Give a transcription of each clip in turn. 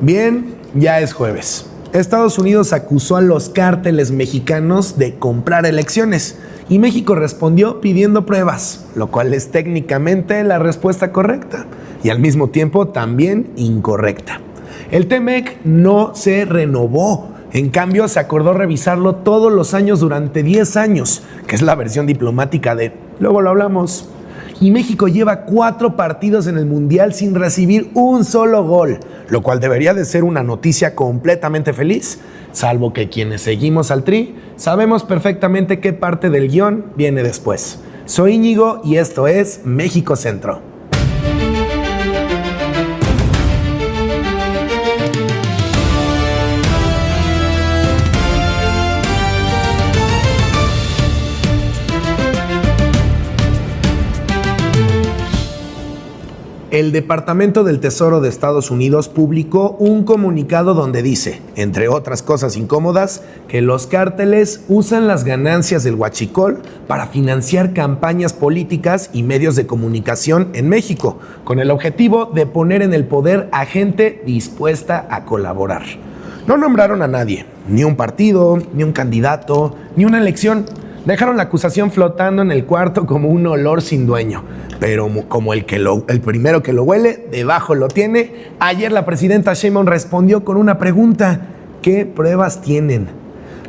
Bien, ya es jueves. Estados Unidos acusó a los cárteles mexicanos de comprar elecciones y México respondió pidiendo pruebas, lo cual es técnicamente la respuesta correcta y al mismo tiempo también incorrecta. El TMEC no se renovó, en cambio se acordó revisarlo todos los años durante 10 años, que es la versión diplomática de luego lo hablamos. Y México lleva 4 partidos en el Mundial sin recibir un solo gol, lo cual debería de ser una noticia completamente feliz, salvo que quienes seguimos al Tri sabemos perfectamente qué parte del guión viene después. Soy Íñigo y esto es México Centro. El Departamento del Tesoro de Estados Unidos publicó un comunicado donde dice, entre otras cosas incómodas, que los cárteles usan las ganancias del huachicol para financiar campañas políticas y medios de comunicación en México, con el objetivo de poner en el poder a gente dispuesta a colaborar. No nombraron a nadie, ni un partido, ni un candidato, ni una elección. Dejaron la acusación flotando en el cuarto como un olor sin dueño. Pero como el primero que lo huele, debajo lo tiene. Ayer la presidenta Sheinbaum respondió con una pregunta. ¿Qué pruebas tienen?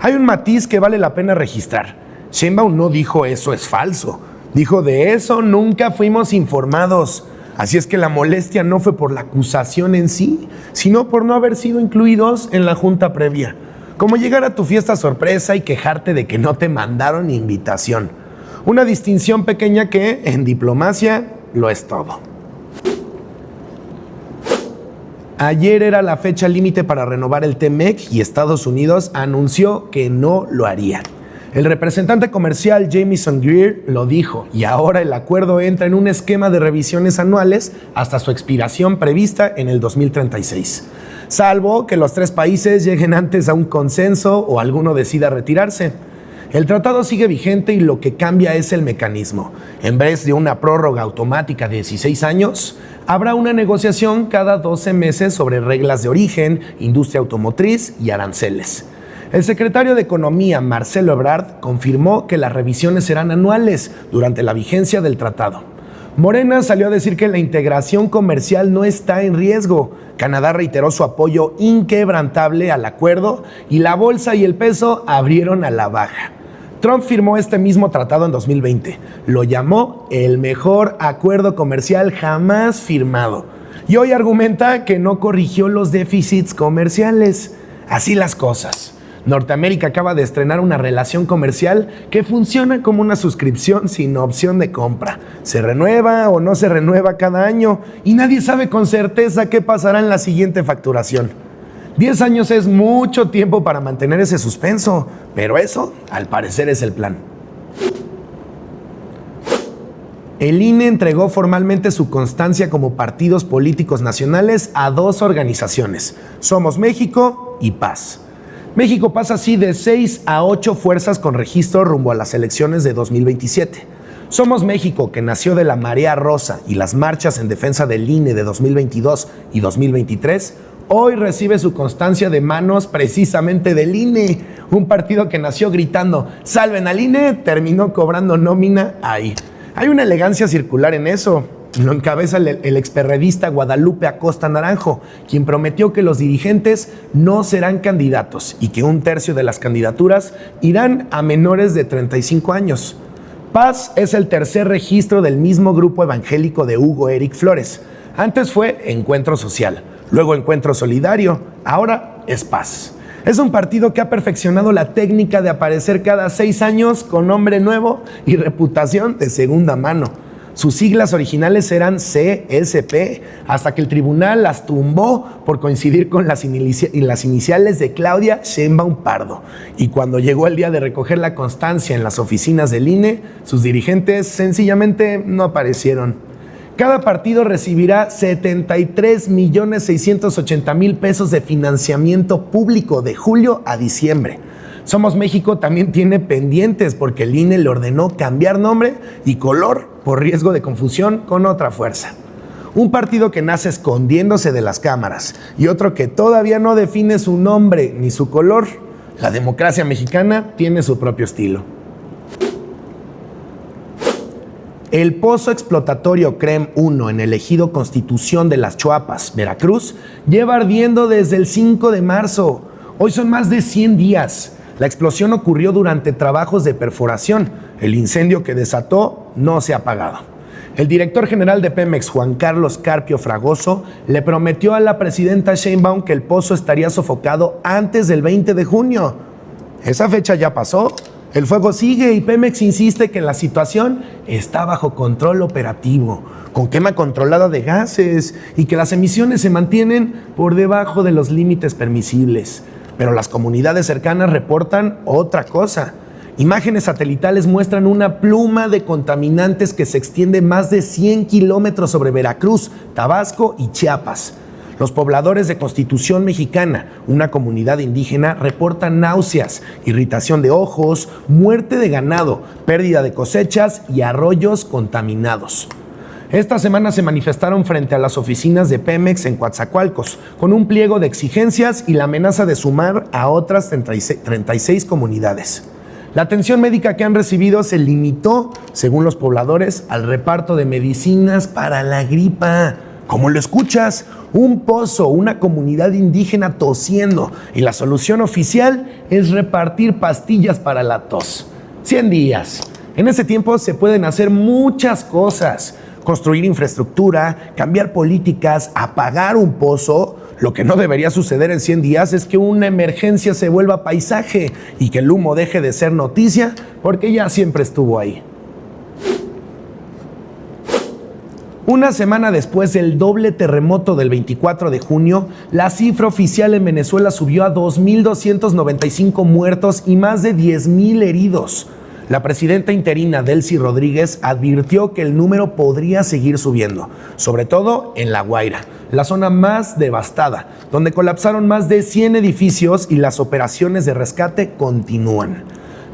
Hay un matiz que vale la pena registrar. Sheinbaum no dijo eso es falso. Dijo de eso nunca fuimos informados. Así es que la molestia no fue por la acusación en sí, sino por no haber sido incluidos en la junta previa. Como llegar a tu fiesta sorpresa y quejarte de que no te mandaron invitación. Una distinción pequeña que, en diplomacia, lo es todo. Ayer era la fecha límite para renovar el TMEC y Estados Unidos anunció que no lo haría. El representante comercial Jamieson Greer lo dijo y ahora el acuerdo entra en un esquema de revisiones anuales hasta su expiración prevista en el 2036. Salvo que los 3 países lleguen antes a un consenso o alguno decida retirarse. El tratado sigue vigente y lo que cambia es el mecanismo. En vez de una prórroga automática de 16 años, habrá una negociación cada 12 meses sobre reglas de origen, industria automotriz y aranceles. El secretario de Economía, Marcelo Ebrard, confirmó que las revisiones serán anuales durante la vigencia del tratado. Morena salió a decir que la integración comercial no está en riesgo. Canadá reiteró su apoyo inquebrantable al acuerdo y la bolsa y el peso abrieron a la baja. Trump firmó este mismo tratado en 2020. Lo llamó el mejor acuerdo comercial jamás firmado. Y hoy argumenta que no corrigió los déficits comerciales. Así las cosas. Norteamérica acaba de estrenar una relación comercial que funciona como una suscripción sin opción de compra. Se renueva o no se renueva cada año y nadie sabe con certeza qué pasará en la siguiente facturación. 10 años es mucho tiempo para mantener ese suspenso, pero eso, al parecer, es el plan. El INE entregó formalmente su constancia como partidos políticos nacionales a 2 organizaciones, Somos México y Paz. México pasa así de 6 a 8 fuerzas con registro rumbo a las elecciones de 2027. Somos México, que nació de la Marea Rosa y las marchas en defensa del INE de 2022 y 2023, hoy recibe su constancia de manos precisamente del INE. Un partido que nació gritando ¡salven al INE!, terminó cobrando nómina ahí. Hay una elegancia circular en eso. Lo encabeza el experredista Guadalupe Acosta Naranjo, quien prometió que los dirigentes no serán candidatos y que 1/3 de las candidaturas irán a menores de 35 años. Paz es el tercer registro del mismo grupo evangélico de Hugo Eric Flores. Antes fue Encuentro Social, luego Encuentro Solidario, ahora es Paz. Es un partido que ha perfeccionado la técnica de aparecer cada 6 años con nombre nuevo y reputación de segunda mano. Sus siglas originales eran CSP, hasta que el tribunal las tumbó por coincidir con las iniciales de Claudia Sheinbaum Pardo. Y cuando llegó el día de recoger la constancia en las oficinas del INE, sus dirigentes sencillamente no aparecieron. Cada partido recibirá 73,680,000 pesos de financiamiento público de julio a diciembre. Somos México también tiene pendientes porque el INE le ordenó cambiar nombre y color por riesgo de confusión con otra fuerza. Un partido que nace escondiéndose de las cámaras y otro que todavía no define su nombre ni su color. La democracia mexicana tiene su propio estilo. El pozo explotatorio CREM 1 en el ejido Constitución de las Chuapas, Veracruz, lleva ardiendo desde el 5 de marzo. Hoy son más de 100 días. La explosión ocurrió durante trabajos de perforación. El incendio que desató no se ha apagado. El director general de Pemex, Juan Carlos Carpio Fragoso, le prometió a la presidenta Sheinbaum que el pozo estaría sofocado antes del 20 de junio. Esa fecha ya pasó. El fuego sigue y Pemex insiste que la situación está bajo control operativo, con quema controlada de gases y que las emisiones se mantienen por debajo de los límites permisibles. Pero las comunidades cercanas reportan otra cosa. Imágenes satelitales muestran una pluma de contaminantes que se extiende más de 100 kilómetros sobre Veracruz, Tabasco y Chiapas. Los pobladores de Constitución Mexicana, una comunidad indígena, reportan náuseas, irritación de ojos, muerte de ganado, pérdida de cosechas y arroyos contaminados. Esta semana se manifestaron frente a las oficinas de Pemex en Coatzacoalcos, con un pliego de exigencias y la amenaza de sumar a otras 36 comunidades. La atención médica que han recibido se limitó, según los pobladores, al reparto de medicinas para la gripa. Como lo escuchas, un pozo, una comunidad indígena tosiendo, y la solución oficial es repartir pastillas para la tos. 100 días. En ese tiempo se pueden hacer muchas cosas. Construir infraestructura, cambiar políticas, apagar un pozo. Lo que no debería suceder en 100 días es que una emergencia se vuelva paisaje y que el humo deje de ser noticia porque ya siempre estuvo ahí. Una semana después del doble terremoto del 24 de junio, la cifra oficial en Venezuela subió a 2.295 muertos y más de 10.000 heridos. La presidenta interina Delcy Rodríguez advirtió que el número podría seguir subiendo, sobre todo en La Guaira, la zona más devastada, donde colapsaron más de 100 edificios y las operaciones de rescate continúan.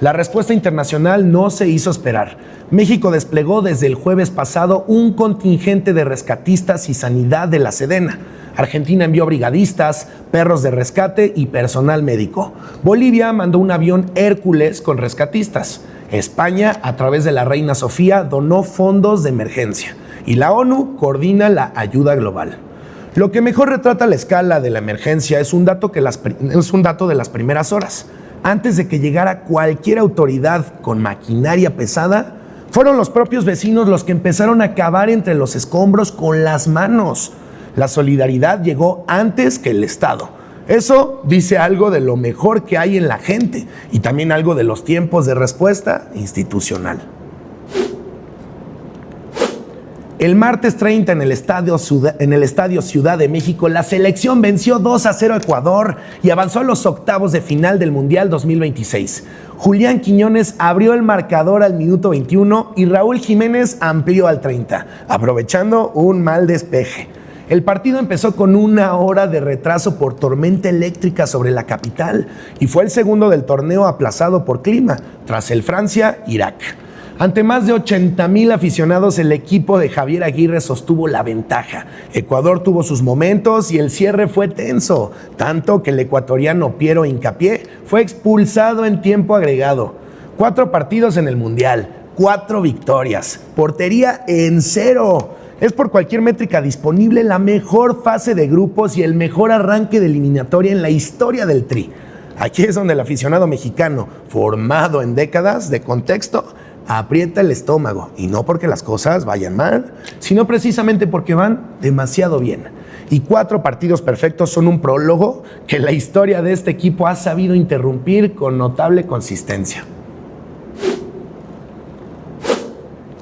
La respuesta internacional no se hizo esperar. México desplegó desde el jueves pasado un contingente de rescatistas y sanidad de la Sedena. Argentina envió brigadistas, perros de rescate y personal médico. Bolivia mandó un avión Hércules con rescatistas. España, a través de la Reina Sofía, donó fondos de emergencia. Y la ONU coordina la ayuda global. Lo que mejor retrata la escala de la emergencia es un dato de las primeras horas. Antes de que llegara cualquier autoridad con maquinaria pesada, fueron los propios vecinos los que empezaron a cavar entre los escombros con las manos. La solidaridad llegó antes que el Estado. Eso dice algo de lo mejor que hay en la gente y también algo de los tiempos de respuesta institucional. El martes 30 en el Estadio Ciudad de México, la selección venció 2-0 a Ecuador y avanzó a los octavos de final del Mundial 2026. Julián Quiñones abrió el marcador al minuto 21 y Raúl Jiménez amplió al 30, aprovechando un mal despeje. El partido empezó con 1 hora de retraso por tormenta eléctrica sobre la capital y fue el segundo del torneo aplazado por clima, tras el Francia-Irak. Ante más de 80,000 aficionados, el equipo de Javier Aguirre sostuvo la ventaja. Ecuador tuvo sus momentos y el cierre fue tenso, tanto que el ecuatoriano Piero Hincapié fue expulsado en tiempo agregado. 4 partidos en el Mundial, 4 victorias, portería en 0. Es por cualquier métrica disponible la mejor fase de grupos y el mejor arranque de eliminatoria en la historia del Tri. Aquí es donde el aficionado mexicano, formado en décadas de contexto, aprieta el estómago, y no porque las cosas vayan mal, sino precisamente porque van demasiado bien. Y 4 partidos perfectos son un prólogo que la historia de este equipo ha sabido interrumpir con notable consistencia.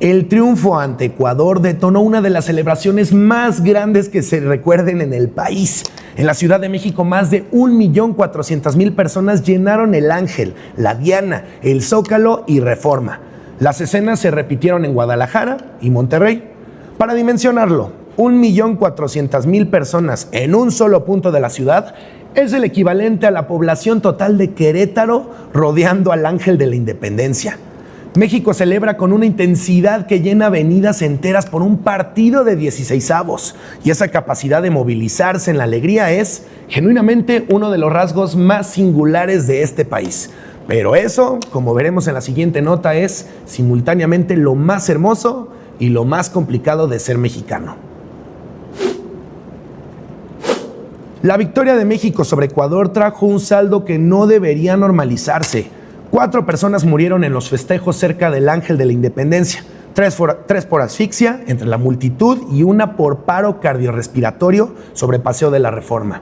El triunfo ante Ecuador detonó una de las celebraciones más grandes que se recuerden en el país. En la Ciudad de México, más de 1.400.000 personas llenaron el Ángel, la Diana, el Zócalo y Reforma. Las escenas se repitieron en Guadalajara y Monterrey. Para dimensionarlo, 1.400.000 personas en un solo punto de la ciudad es el equivalente a la población total de Querétaro rodeando al Ángel de la Independencia. México celebra con una intensidad que llena avenidas enteras por un partido de 16avos, y esa capacidad de movilizarse en la alegría es genuinamente uno de los rasgos más singulares de este país. Pero eso, como veremos en la siguiente nota, es simultáneamente lo más hermoso y lo más complicado de ser mexicano. La victoria de México sobre Ecuador trajo un saldo que no debería normalizarse. 4 personas murieron en los festejos cerca del Ángel de la Independencia, 3 por asfixia entre la multitud y 1 por paro cardiorrespiratorio sobre Paseo de la Reforma.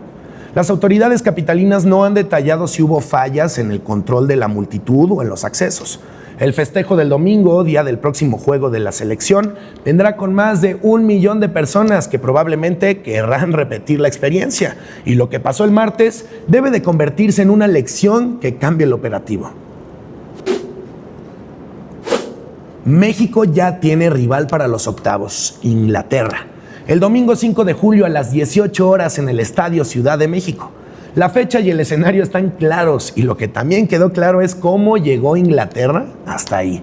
Las autoridades capitalinas no han detallado si hubo fallas en el control de la multitud o en los accesos. El festejo del domingo, día del próximo juego de la selección, vendrá con más de 1 millón de personas que probablemente querrán repetir la experiencia. Y lo que pasó el martes debe de convertirse en una lección que cambie el operativo. México ya tiene rival para los octavos, Inglaterra. El domingo 5 de julio a las 18 horas en el Estadio Ciudad de México. La fecha y el escenario están claros y lo que también quedó claro es cómo llegó Inglaterra hasta ahí.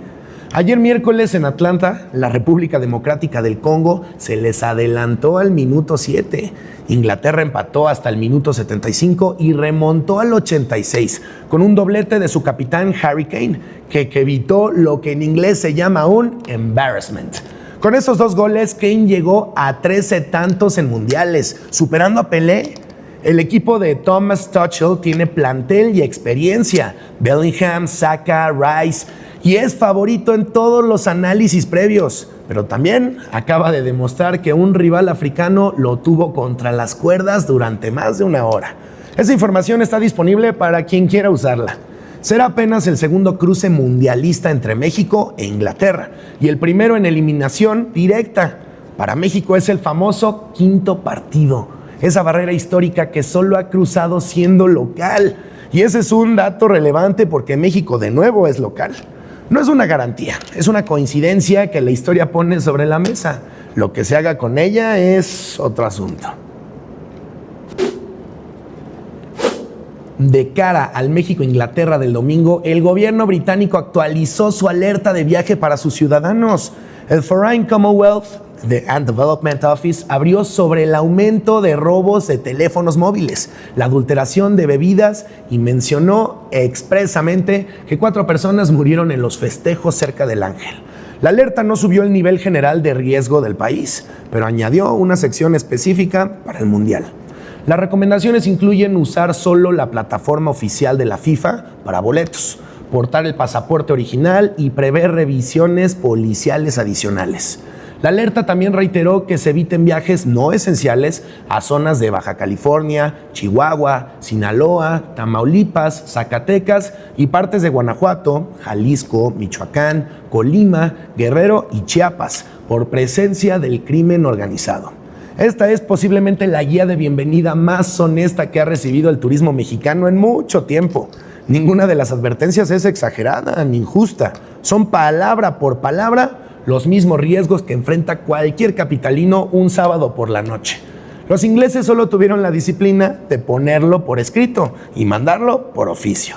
Ayer miércoles en Atlanta, la República Democrática del Congo se les adelantó al minuto 7. Inglaterra empató hasta el minuto 75 y remontó al 86 con un doblete de su capitán Harry Kane, que evitó lo que en inglés se llama un embarrassment. Con esos 2 goles, Kane llegó a 13 tantos en mundiales, superando a Pelé. El equipo de Thomas Tuchel tiene plantel y experiencia. Bellingham, Saka, Rice, y es favorito en todos los análisis previos. Pero también acaba de demostrar que un rival africano lo tuvo contra las cuerdas durante más de 1 hora. Esa información está disponible para quien quiera usarla. Será apenas el segundo cruce mundialista entre México e Inglaterra y el primero en eliminación directa. Para México es el famoso 5º partido, esa barrera histórica que solo ha cruzado siendo local. Y ese es un dato relevante porque México de nuevo es local. No es una garantía, es una coincidencia que la historia pone sobre la mesa. Lo que se haga con ella es otro asunto. De cara al México-Inglaterra del domingo, el gobierno británico actualizó su alerta de viaje para sus ciudadanos. El Foreign Commonwealth and Development Office abrió sobre el aumento de robos de teléfonos móviles, la adulteración de bebidas y mencionó expresamente que 4 personas murieron en los festejos cerca del Ángel. La alerta no subió el nivel general de riesgo del país, pero añadió una sección específica para el Mundial. Las recomendaciones incluyen usar solo la plataforma oficial de la FIFA para boletos, portar el pasaporte original y prever revisiones policiales adicionales. La alerta también reiteró que se eviten viajes no esenciales a zonas de Baja California, Chihuahua, Sinaloa, Tamaulipas, Zacatecas y partes de Guanajuato, Jalisco, Michoacán, Colima, Guerrero y Chiapas por presencia del crimen organizado. Esta es posiblemente la guía de bienvenida más honesta que ha recibido el turismo mexicano en mucho tiempo. Ninguna de las advertencias es exagerada ni injusta. Son palabra por palabra los mismos riesgos que enfrenta cualquier capitalino un sábado por la noche. Los ingleses solo tuvieron la disciplina de ponerlo por escrito y mandarlo por oficio.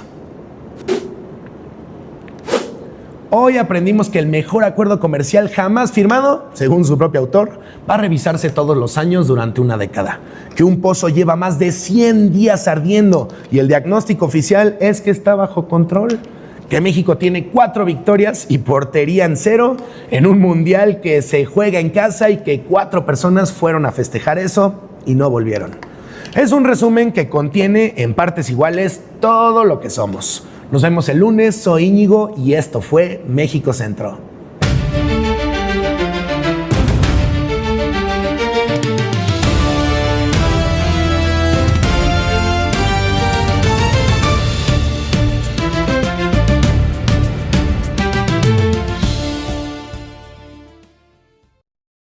Hoy aprendimos que el mejor acuerdo comercial jamás firmado, según su propio autor, va a revisarse todos los años durante una década. Que un pozo lleva más de 100 días ardiendo y el diagnóstico oficial es que está bajo control. Que México tiene 4 victorias y portería en 0 en un mundial que se juega en casa y que 4 personas fueron a festejar eso y no volvieron. Es un resumen que contiene en partes iguales todo lo que somos. Nos vemos el lunes, soy Íñigo y esto fue México Centro.